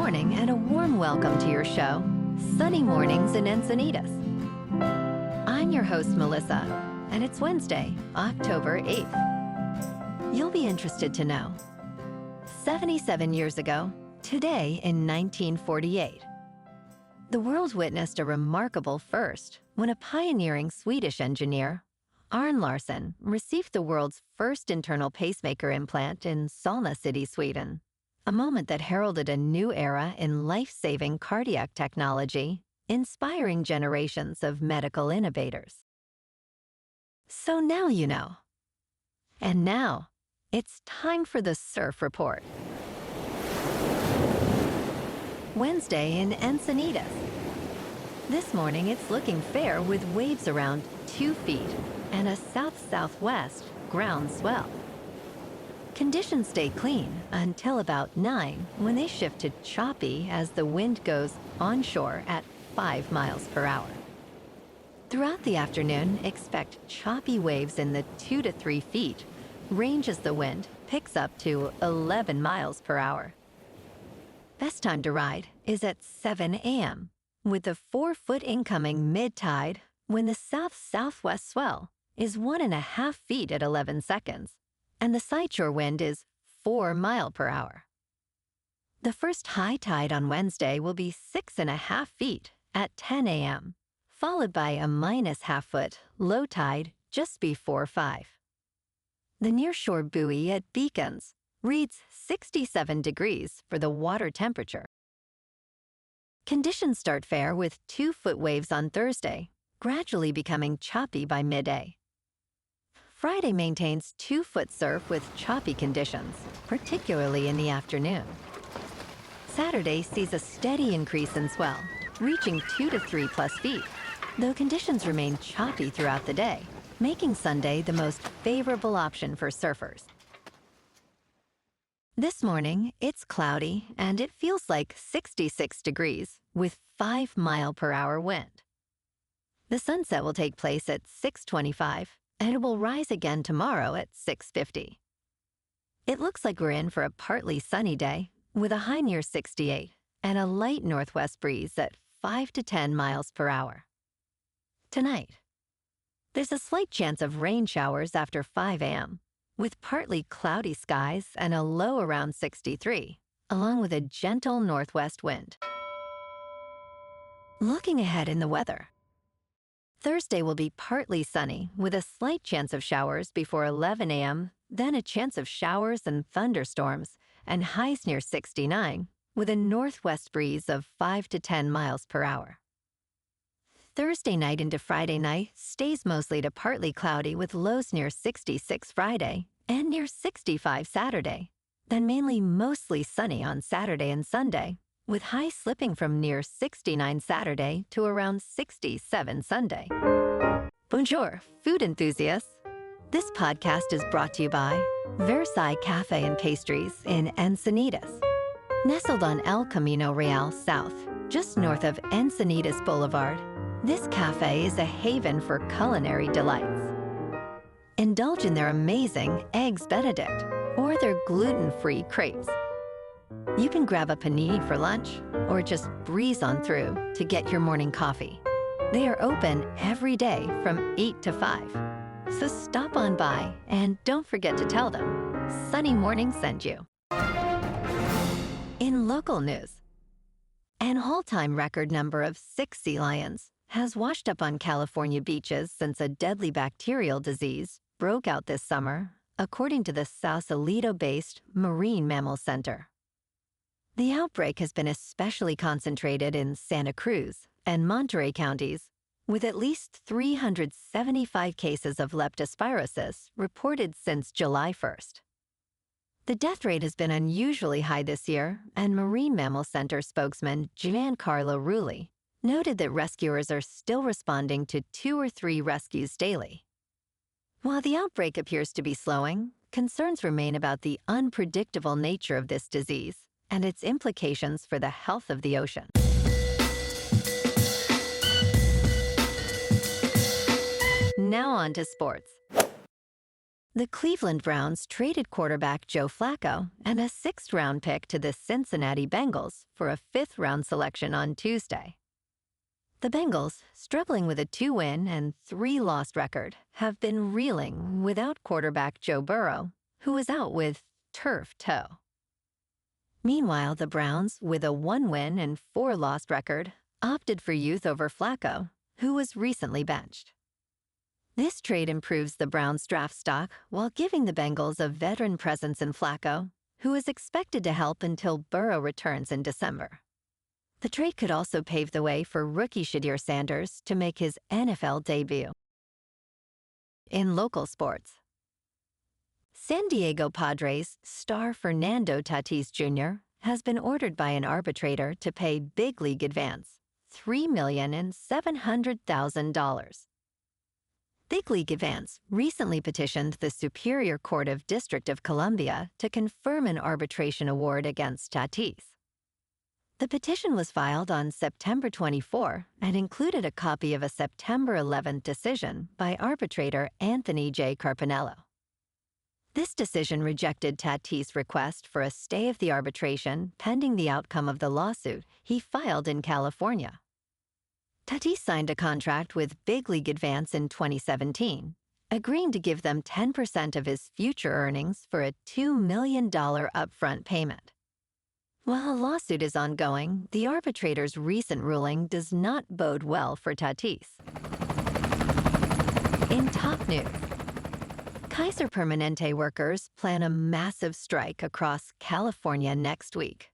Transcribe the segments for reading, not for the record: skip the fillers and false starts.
morning and a warm welcome to your show, Sunny Mornings in Encinitas. I'm your host, Melissa, and it's Wednesday, October 8th. You'll be interested to know, 77 years ago, today in 1948, the world witnessed a remarkable first when a pioneering Swedish engineer, Arne Larsson, received the world's first internal pacemaker implant in Solna City, Sweden. A moment that heralded a new era in life-saving cardiac technology, inspiring generations of medical innovators. So now you know. And now, it's time for the Surf Report. Wednesday in Encinitas. This morning it's looking fair with waves around 2 feet and a south-southwest ground swell. Conditions stay clean until about 9 when they shift to choppy as the wind goes onshore at 5 miles per hour. Throughout the afternoon, expect choppy waves in the 2 to 3 feet, range as the wind picks up to 11 miles per hour. Best time to ride is at 7 a.m. with the 4-foot incoming mid-tide when the south-southwest swell is 1.5 feet at 11 seconds. And the sideshore wind is 4 miles per hour. The first high tide on Wednesday will be 6.5 feet at 10 a.m., followed by a -0.5 foot low tide just before 5. The nearshore buoy at Beacons reads 67 degrees for the water temperature. Conditions start fair with 2-foot waves on Thursday, gradually becoming choppy by midday. Friday maintains 2-foot surf with choppy conditions, particularly in the afternoon. Saturday sees a steady increase in swell, reaching 2 to 3 plus feet, though conditions remain choppy throughout the day, making Sunday the most favorable option for surfers. This morning, it's cloudy and it feels like 66 degrees with 5 mile per hour wind. The sunset will take place at 6:25. And it will rise again tomorrow at 6:50. It looks like we're in for a partly sunny day with a high near 68 and a light northwest breeze at 5 to 10 miles per hour. Tonight, there's a slight chance of rain showers after 5 a.m. with partly cloudy skies and a low around 63, along with a gentle northwest wind. Looking ahead in the weather, Thursday will be partly sunny with a slight chance of showers before 11 a.m., then a chance of showers and thunderstorms, and highs near 69 with a northwest breeze of 5 to 10 miles per hour. Thursday night into Friday night stays mostly to partly cloudy with lows near 66 Friday and near 65 Saturday, then mainly mostly sunny on Saturday and Sunday, with highs slipping from near 69 Saturday to around 67 Sunday. Bonjour, food enthusiasts. This podcast is brought to you by Versailles Cafe and Pastries in Encinitas. Nestled on El Camino Real South, just north of Encinitas Boulevard, this cafe is a haven for culinary delights. Indulge in their amazing Eggs Benedict or their gluten-free crepes. You can grab a panini for lunch or just breeze on through to get your morning coffee. They are open every day from 8 to 5. So stop on by and don't forget to tell them Sunny Morning sent you. In local news, an all-time record number of 6 sea lions has washed up on California beaches since a deadly bacterial disease broke out this summer, according to the Sausalito-based Marine Mammal Center. The outbreak has been especially concentrated in Santa Cruz and Monterey counties, with at least 375 cases of leptospirosis reported since July 1st. The death rate has been unusually high this year, and Marine Mammal Center spokesman Giancarlo Rulli noted that rescuers are still responding to 2 or 3 rescues daily. While the outbreak appears to be slowing, concerns remain about the unpredictable nature of this disease and its implications for the health of the ocean. Now on to sports. The Cleveland Browns traded quarterback Joe Flacco and a sixth-round pick to the Cincinnati Bengals for a fifth-round selection on Tuesday. The Bengals, struggling with a 2-win and 3-loss record, have been reeling without quarterback Joe Burrow, who is out with turf toe. Meanwhile, the Browns, with a 1-win and 4-loss record, opted for youth over Flacco, who was recently benched. This trade improves the Browns' draft stock while giving the Bengals a veteran presence in Flacco, who is expected to help until Burrow returns in December. The trade could also pave the way for rookie Shadir Sanders to make his NFL debut. In local sports, San Diego Padres star Fernando Tatis Jr. has been ordered by an arbitrator to pay big league advance $3,700,000. Big League Advance recently petitioned the Superior Court of District of Columbia to confirm an arbitration award against Tatis. The petition was filed on September 24 and included a copy of a September 11 decision by arbitrator Anthony J. Carpinello. This decision rejected Tatis' request for a stay of the arbitration pending the outcome of the lawsuit he filed in California. Tatis signed a contract with Big League Advance in 2017, agreeing to give them 10% of his future earnings for a $2 million upfront payment. While a lawsuit is ongoing, the arbitrator's recent ruling does not bode well for Tatis. In top news, Kaiser Permanente workers plan a massive strike across California next week.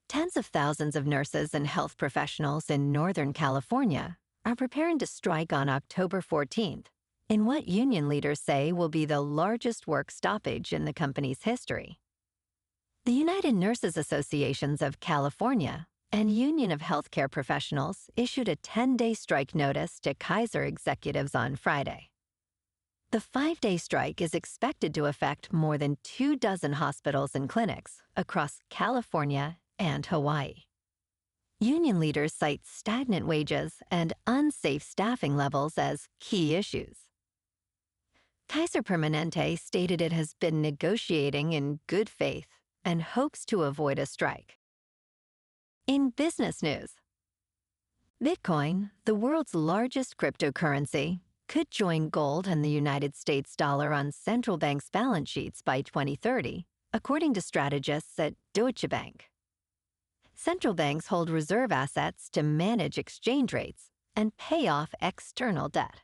Tens of thousands of nurses and health professionals in Northern California are preparing to strike on October 14th in what union leaders say will be the largest work stoppage in the company's history. The United Nurses Associations of California and Union of Healthcare Professionals issued a 10-day strike notice to Kaiser executives on Friday. The 5-day strike is expected to affect more than 24 hospitals and clinics across California and Hawaii. Union leaders cite stagnant wages and unsafe staffing levels as key issues. Kaiser Permanente stated it has been negotiating in good faith and hopes to avoid a strike. In business news, Bitcoin, the world's largest cryptocurrency, could join gold and the United States dollar on central banks' balance sheets by 2030, according to strategists at Deutsche Bank. Central banks hold reserve assets to manage exchange rates and pay off external debt.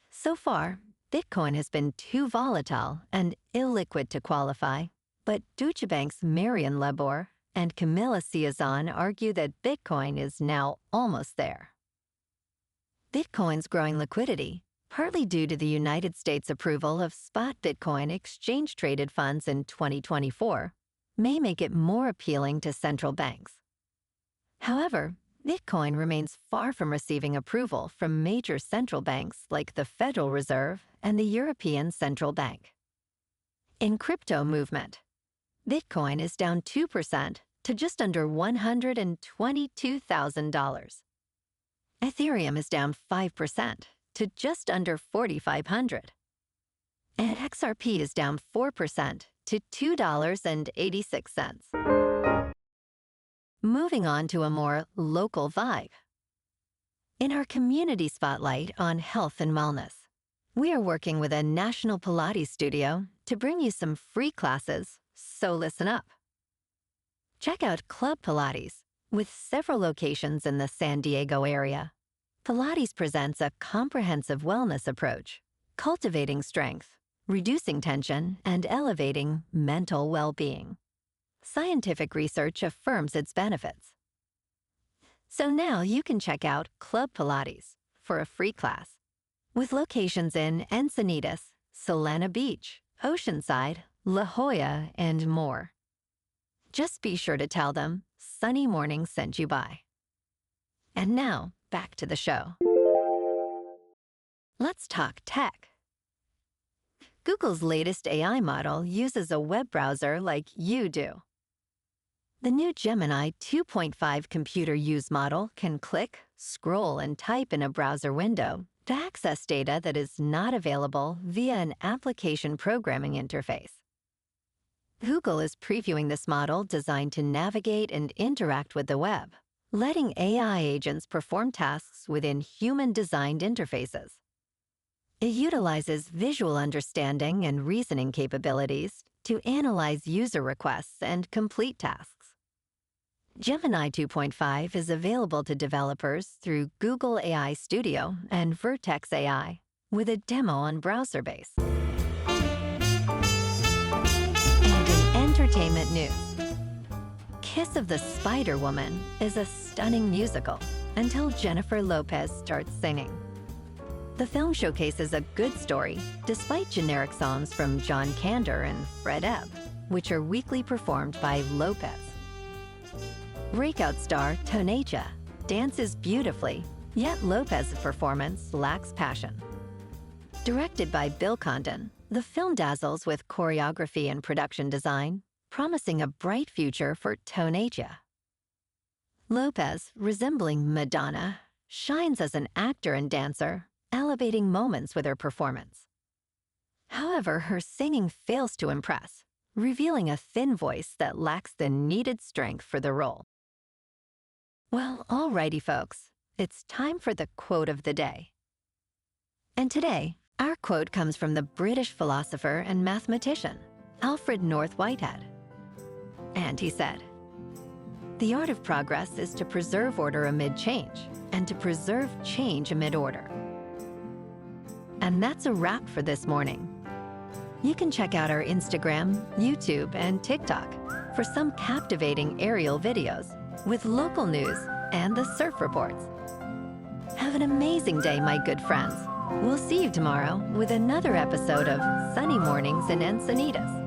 So far, Bitcoin has been too volatile and illiquid to qualify, but Deutsche Bank's Marion Lebor and Camilla Ciazon argue that Bitcoin is now almost there. Bitcoin's growing liquidity, partly due to the United States' approval of spot Bitcoin exchange-traded funds in 2024, may make it more appealing to central banks. However, Bitcoin remains far from receiving approval from major central banks like the Federal Reserve and the European Central Bank. In crypto movement, Bitcoin is down 2% to just under $122,000. Ethereum is down 5% to just under $4,500. And XRP is down 4% to $2.86. Moving on to a more local vibe. In our community spotlight on health and wellness, we are working with a national Pilates studio to bring you some free classes, so listen up. Check out Club Pilates, with several locations in the San Diego area. Pilates presents a comprehensive wellness approach, cultivating strength, reducing tension, and elevating mental well-being. Scientific research affirms its benefits. So now you can check out Club Pilates for a free class, with locations in Encinitas, Solana Beach, Oceanside, La Jolla, and more. Just be sure to tell them Sunny Morning sent you by. And now, back to the show. Let's talk tech. Google's latest AI model uses a web browser like you do. The new Gemini 2.5 computer use model can click, scroll, and type in a browser window to access data that is not available via an application programming interface. Google is previewing this model designed to navigate and interact with the web, letting AI agents perform tasks within human-designed interfaces. It utilizes visual understanding and reasoning capabilities to analyze user requests and complete tasks. Gemini 2.5 is available to developers through Google AI Studio and Vertex AI, with a demo on BrowserBase. And in entertainment news, Kiss of the Spider Woman is a stunning musical until Jennifer Lopez starts singing. The film showcases a good story despite generic songs from John Kander and Fred Ebb, which are weekly performed by Lopez. Breakout star Tonacia dances beautifully, yet Lopez's performance lacks passion. Directed by Bill Condon, the film dazzles with choreography and production design, promising a bright future for Tonacia. Lopez, resembling Madonna, shines as an actor and dancer, elevating moments with her performance. However, her singing fails to impress, revealing a thin voice that lacks the needed strength for the role. Well, alrighty folks, it's time for the quote of the day. And today, our quote comes from the British philosopher and mathematician, Alfred North Whitehead. And he said, "The art of progress is to preserve order amid change, and to preserve change amid order." And that's a wrap for this morning. You can check out our Instagram, YouTube, and TikTok for some captivating aerial videos with local news and the surf reports. Have an amazing day, my good friends. We'll see you tomorrow with another episode of Sunny Mornings in Encinitas.